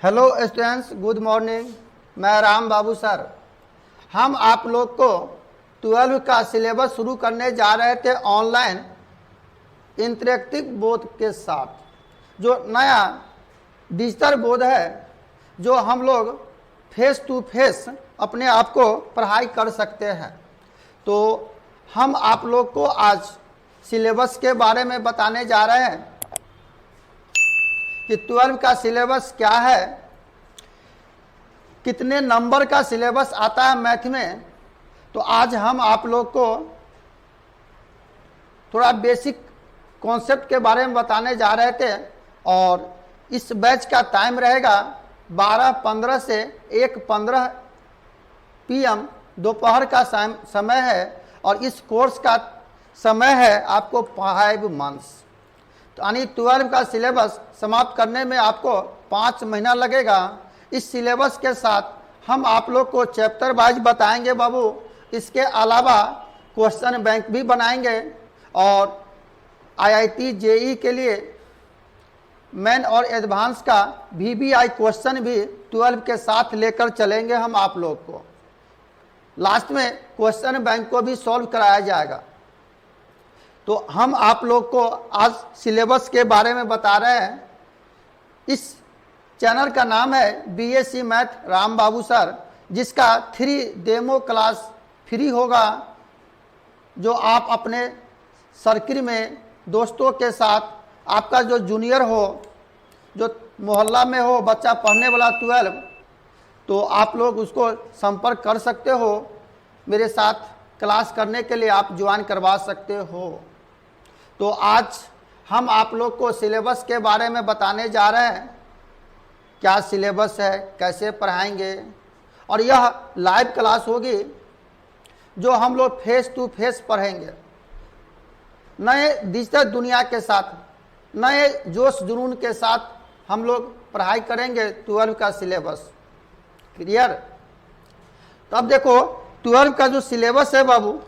Hello students, good morning. मैं राम बाबू sir. हम आप लोग को 12 का सिलेबस शुरू करने जा रहे थे ऑनलाइन इंटरेक्टिव बोर्ड के साथ। जो नया डिजिटल बोर्ड है, जो हम लोग फेस टू फेस अपने आप को पढ़ाई कर सकते हैं। तो हम आप लोग को आज सिलेबस के बारे में बताने जा रहे हैं कि 12 का सिलेबस क्या है, कितने नंबर का सिलेबस आता है मैथ में। तो आज हम आप लोग को थोड़ा बेसिक कॉन्सेप्ट के बारे में बताने जा रहे थे। और इस बैच का टाइम रहेगा 12:15 से 1:15 PM दोपहर का समय है। और इस कोर्स का समय है आपको 5 मंथ्स। तो यानी 12 का सिलेबस समाप्त करने में आपको 5 महीना लगेगा। इस सिलेबस के साथ हम आप लोग को चैप्टर वाइज बताएंगे बाबू। इसके अलावा क्वेश्चन बैंक भी बनाएंगे और IIT JEE के लिए मेन और एडवांस का VBI क्वेश्चन भी 12 के साथ लेकर चलेंगे हम आप लोग को। लास्ट में क्वेश्चन बैंक को भी सॉल्व कराया जाएगा। तो हम आप लोग को आज सिलेबस के बारे में बता रहे हैं। इस चैनल का नाम है BSc मैथ राम बाबू सर, जिसका 3 डेमो क्लास फ्री होगा, जो आप अपने सर्किल में दोस्तों के साथ, आपका जो जूनियर हो, जो मोहल्ला में हो बच्चा पढ़ने वाला 12, तो आप लोग उसको संपर्क कर सकते हो। मेरे साथ क्लास करने के लिए आप ज्वाइन करवा सकते हो। तो आज हम आप लोग को सिलेबस के बारे में बताने जा रहे हैं। क्या सिलेबस है, कैसे पढ़ाएंगे। और यह लाइव क्लास होगी, जो हम लोग फेस टू फेस पढ़ेंगे। नए डिजिटल दुनिया के साथ, नए जोश जुनून के साथ हम लोग पढ़ाई करेंगे 12 का सिलेबस। क्लियर। तब देखो 12 का जो सिलेबस है बाबू,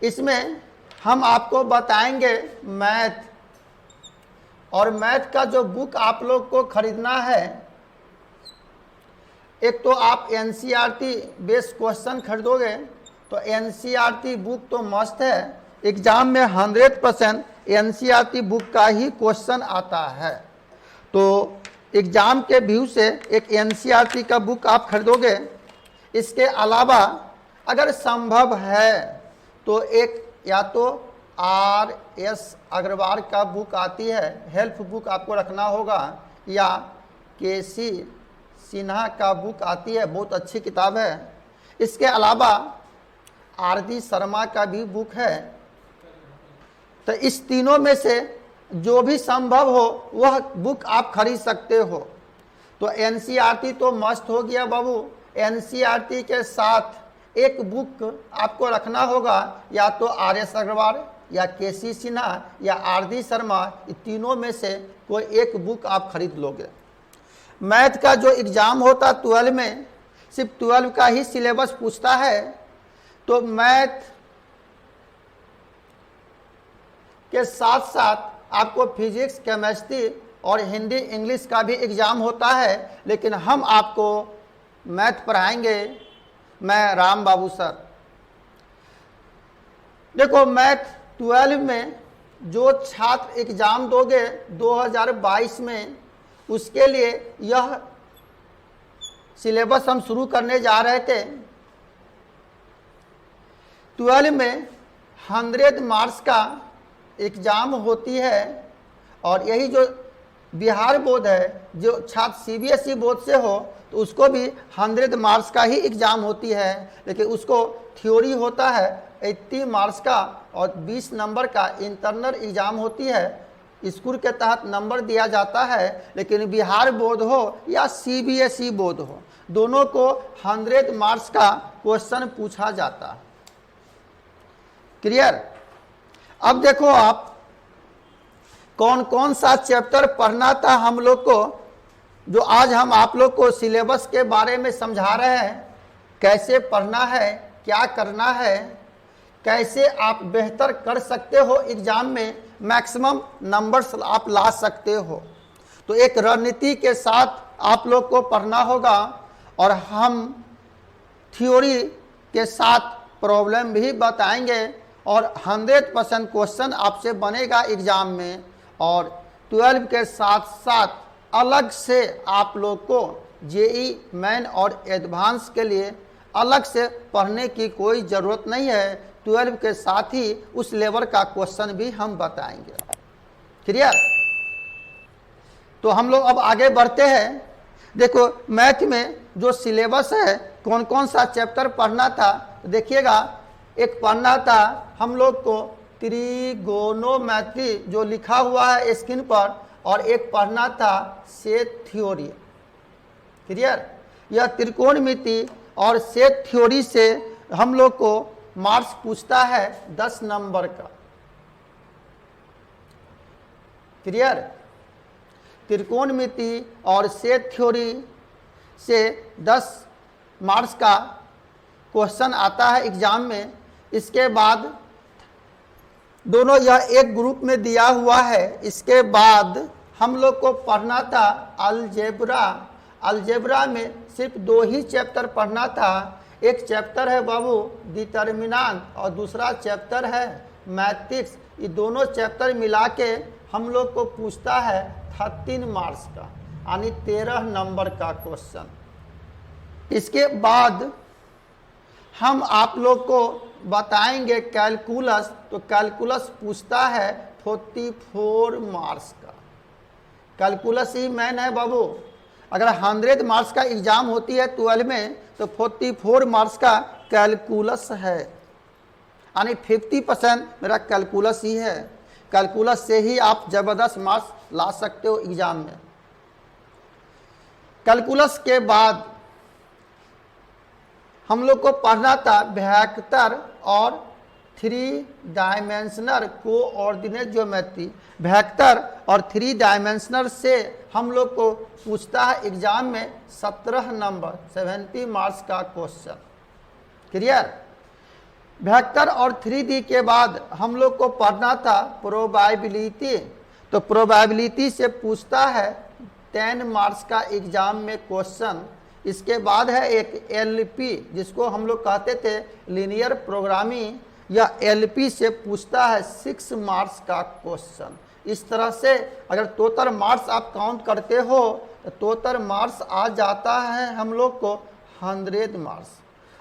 इसमें हम आपको बताएंगे मैथ। और मैथ का जो बुक आप लोग को खरीदना है, एक तो आप NCERT बेस्ड क्वेश्चन खरीदोगे तो NCERT बुक तो मस्त है। एग्जाम में 100% NCERT बुक का ही क्वेश्चन आता है। तो एग्जाम के व्यू से एक NCERT का बुक आप खरीदोगे। इसके अलावा अगर संभव है तो एक या तो RS अग्रवाल का बुक आती है, हेल्प बुक आपको रखना होगा, या KC सिन्हा का बुक आती है, बहुत अच्छी किताब है। इसके अलावा RD शर्मा का भी बुक है। तो इस तीनों में से जो भी संभव हो वह बुक आप खरीद सकते हो। तो NCERT तो मस्त हो गया बाबू। NCERT के साथ एक बुक आपको रखना होगा, या तो RS अग्रवाल या KC सिन्हा या RD शर्मा। इन तीनों में से कोई एक बुक आप खरीद लोगे। मैथ का जो एग्ज़ाम होता 12 में, सिर्फ 12 का ही सिलेबस पूछता है। तो मैथ के साथ साथ आपको फिजिक्स, केमिस्ट्री और हिंदी इंग्लिश का भी एग्ज़ाम होता है। लेकिन हम आपको मैथ पढ़ाएंगे, मैं राम बाबू सर। देखो मैथ 12 में जो छात्र एग्ज़ाम दोगे 2022 में, उसके लिए यह सिलेबस हम शुरू करने जा रहे थे। 12 में 100 मार्क्स का एग्ज़ाम होती है। और यही जो बिहार बोर्ड है, जो छात्र CBSE बोर्ड से हो तो उसको भी 100 मार्क्स का ही एग्ज़ाम होती है। लेकिन उसको थ्योरी होता है 80 मार्क्स का, और 20 नंबर का इंटरनल एग्ज़ाम होती है। स्कूल के तहत नंबर दिया जाता है। लेकिन बिहार बोर्ड हो या CBSE बोर्ड हो, दोनों को 100 मार्क्स का क्वेश्चन पूछा जाता है। क्लियर। अब देखो आप कौन कौन सा चैप्टर पढ़ना था हम लोग को, जो आज हम आप लोग को सिलेबस के बारे में समझा रहे हैं। कैसे पढ़ना है, क्या करना है, कैसे आप बेहतर कर सकते हो, एग्जाम में मैक्सिमम नंबर्स आप ला सकते हो। तो एक रणनीति के साथ आप लोग को पढ़ना होगा और हम थ्योरी के साथ प्रॉब्लम भी बताएंगे और 100% क्वेश्चन आपसे बनेगा एग्जाम में। और 12 के साथ साथ अलग से आप लोग को जेई मेन और एडवांस के लिए अलग से पढ़ने की कोई ज़रूरत नहीं है। 12 के साथ ही उस लेवल का क्वेश्चन भी हम बताएंगे। क्लियर? तो हम लोग अब आगे बढ़ते हैं। देखो मैथ में जो सिलेबस है, कौन कौन सा चैप्टर पढ़ना था देखिएगा। एक पढ़ना था हम लोग को त्रिगोनोमेट्री जो लिखा हुआ है स्क्रीन पर, और एक पढ़ना था सेट थ्योरी। क्लियर? यह त्रिकोणमिति और सेट थ्योरी से हम लोग को मार्क्स पूछता है 10 नंबर का। क्लियर? त्रिकोणमिति और सेट थ्योरी से 10 मार्क्स का क्वेश्चन आता है एग्जाम में। इसके बाद दोनों यह एक ग्रुप में दिया हुआ है। इसके बाद हम लोग को पढ़ना था अलजेब्रा। अलजेब्रा में सिर्फ 2 ही चैप्टर पढ़ना था। एक चैप्टर है बाबू डिटर्मिनेंट और दूसरा चैप्टर है मैट्रिक्स। ये दोनों चैप्टर मिला के हम लोग को पूछता है 13 मार्क्स का, यानी 13 नंबर का क्वेश्चन। इसके बाद हम आप लोग को बताएंगे कैलकुलस। तो कैलकुलस पूछता है 44 मार्क्स का। कैलकुलस ही मेन है बाबू। अगर 100 मार्क्स का एग्जाम होती है 12 में तो 44 मार्क्स का कैलकुलस है, यानी 50% मेरा कैलकुलस ही है। कैलकुलस से ही आप ज़बरदस्त मार्क्स ला सकते हो एग्जाम में। कैलकुलस के बाद हम लोग को पढ़ना था वेक्टर और 3 डायमेंशनल कोऑर्डिनेट ज्योमेट्री। वेक्टर और 3 डायमेंशनल से हम लोग को पूछता है एग्जाम में 17 नंबर 70 मार्क्स का क्वेश्चन। क्लियर? वेक्टर और 3D के बाद हम लोग को पढ़ना था प्रोबेबिलिटी। तो प्रोबेबिलिटी से पूछता है 10 मार्क्स का एग्जाम में क्वेश्चन। इसके बाद है एक एलपी, जिसको हम लोग कहते थे लीनियर प्रोग्रामिंग। यह एलपी से पूछता है 6 मार्क्स का क्वेश्चन। इस तरह से अगर टोटल मार्क्स आप काउंट करते हो तो टोटल मार्क्स आ जाता है हम लोग को 100 मार्क्स।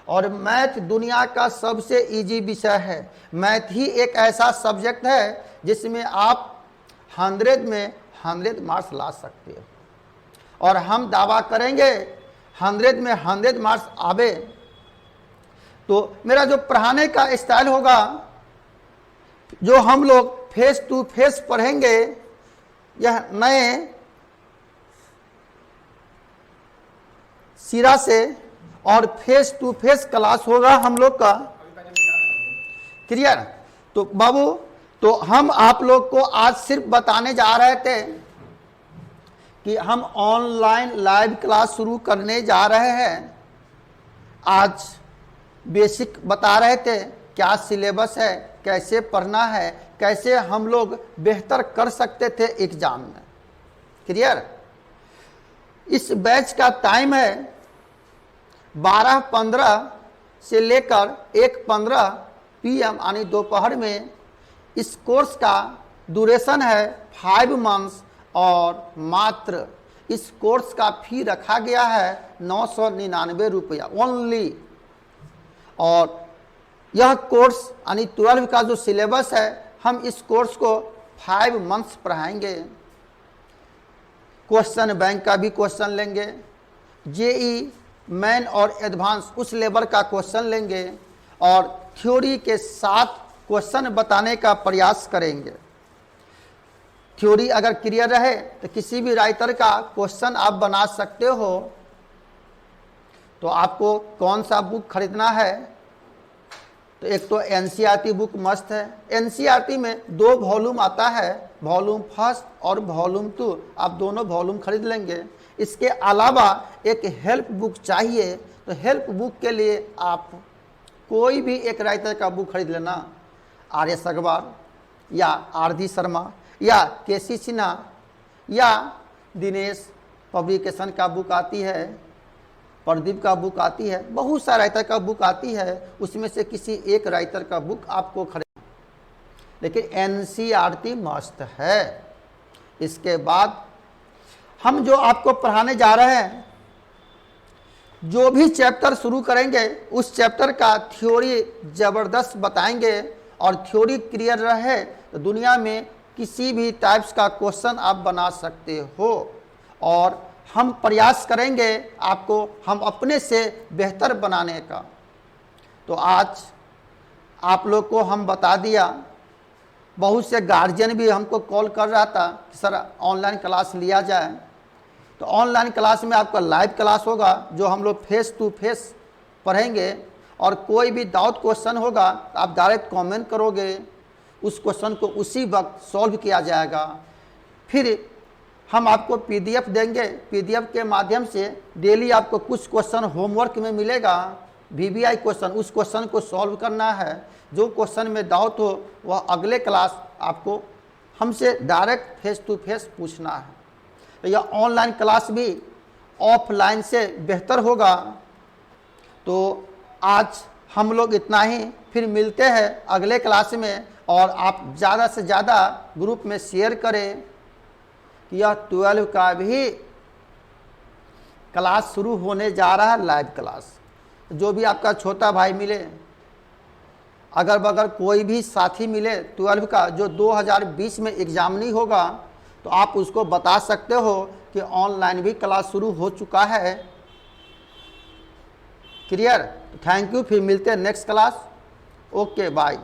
और मैथ दुनिया का सबसे इजी विषय है। मैथ ही एक ऐसा सब्जेक्ट है जिसमें आप 100 में 100 मार्क्स ला सकते हो। और हम दावा करेंगे 100 में 100 मार्क्स आवे। तो मेरा जो पढ़ाने का स्टाइल होगा, जो हम लोग फेस टू फेस पढ़ेंगे, यह नए सिरा से और फेस टू फेस क्लास होगा हम लोग का। क्लियर? तो बाबू, तो हम आप लोग को आज सिर्फ बताने जा रहे थे कि हम ऑनलाइन लाइव क्लास शुरू करने जा रहे हैं। आज बेसिक बता रहे थे, क्या सिलेबस है, कैसे पढ़ना है, कैसे हम लोग बेहतर कर सकते थे एग्जाम में। क्लियर? इस बैच का टाइम है 12:15 से लेकर 1:15 PM, यानी दोपहर में। इस कोर्स का ड्यूरेशन है 5 मंथ्स और मात्र इस कोर्स का फी रखा गया है 999 रुपया ओनली। और यह कोर्स यानी 12 का जो सिलेबस है, हम इस कोर्स को 5 मंथ्स पढ़ाएंगे। क्वेश्चन बैंक का भी क्वेश्चन लेंगे, जेई मेन और एडवांस उस लेवल का क्वेश्चन लेंगे और थ्योरी के साथ क्वेश्चन बताने का प्रयास करेंगे। थ्योरी अगर क्लियर रहे तो किसी भी राइटर का क्वेश्चन आप बना सकते हो। तो आपको कौन सा बुक खरीदना है? तो एक तो एनसीईआरटी बुक मस्त है। एनसीईआरटी में 2 वॉल्यूम आता है, वॉल्यूम 1 और वॉल्यूम 2। आप दोनों वॉल्यूम खरीद लेंगे। इसके अलावा एक हेल्प बुक चाहिए, तो हेल्प बुक के लिए आप कोई भी एक राइटर का बुक खरीद लेना। आर्यस अग्रवाल या आरडी शर्मा या केसी सिन्हा या दिनेश पब्लिकेशन का बुक आती है, प्रदीप का बुक आती है, बहुत सारे राइटर का बुक आती है, उसमें से किसी एक राइटर का बुक आपको खरीद, लेकिन एनसीईआरटी मस्त है। इसके बाद हम जो आपको पढ़ाने जा रहे हैं, जो भी चैप्टर शुरू करेंगे उस चैप्टर का थ्योरी ज़बरदस्त बताएंगे, और थ्योरी क्लियर रहे तो दुनिया में किसी भी टाइप्स का क्वेश्चन आप बना सकते हो। और हम प्रयास करेंगे आपको हम अपने से बेहतर बनाने का। तो आज आप लोग को हम बता दिया, बहुत से गार्जियन भी हमको कॉल कर रहा था कि सर ऑनलाइन क्लास लिया जाए। तो ऑनलाइन क्लास में आपका लाइव क्लास होगा, जो हम लोग फेस टू फेस पढ़ेंगे, और कोई भी डाउट क्वेश्चन होगा तो आप डायरेक्ट कमेंट करोगे, उस क्वेश्चन को उसी वक्त सॉल्व किया जाएगा। फिर हम आपको पीडीएफ देंगे, पीडीएफ के माध्यम से डेली आपको कुछ क्वेश्चन होमवर्क में मिलेगा, वीवीआई क्वेश्चन, उस क्वेश्चन को सॉल्व करना है। जो क्वेश्चन में डाउट हो वह अगले क्लास आपको हमसे डायरेक्ट फेस टू फेस पूछना है। तो यह ऑनलाइन क्लास भी ऑफलाइन से बेहतर होगा। तो आज हम लोग इतना ही, फिर मिलते हैं अगले क्लास में। और आप ज़्यादा से ज़्यादा ग्रुप में शेयर करें कि यह 12 का भी क्लास शुरू होने जा रहा है, लाइव क्लास। जो भी आपका छोटा भाई मिले, अगर बगैर कोई भी साथी मिले 12 का, जो 2020 में एग्ज़ाम नहीं होगा, तो आप उसको बता सकते हो कि ऑनलाइन भी क्लास शुरू हो चुका है। क्लियर? थैंक यू, फिर मिलते हैं नेक्स्ट क्लास। Okay bye.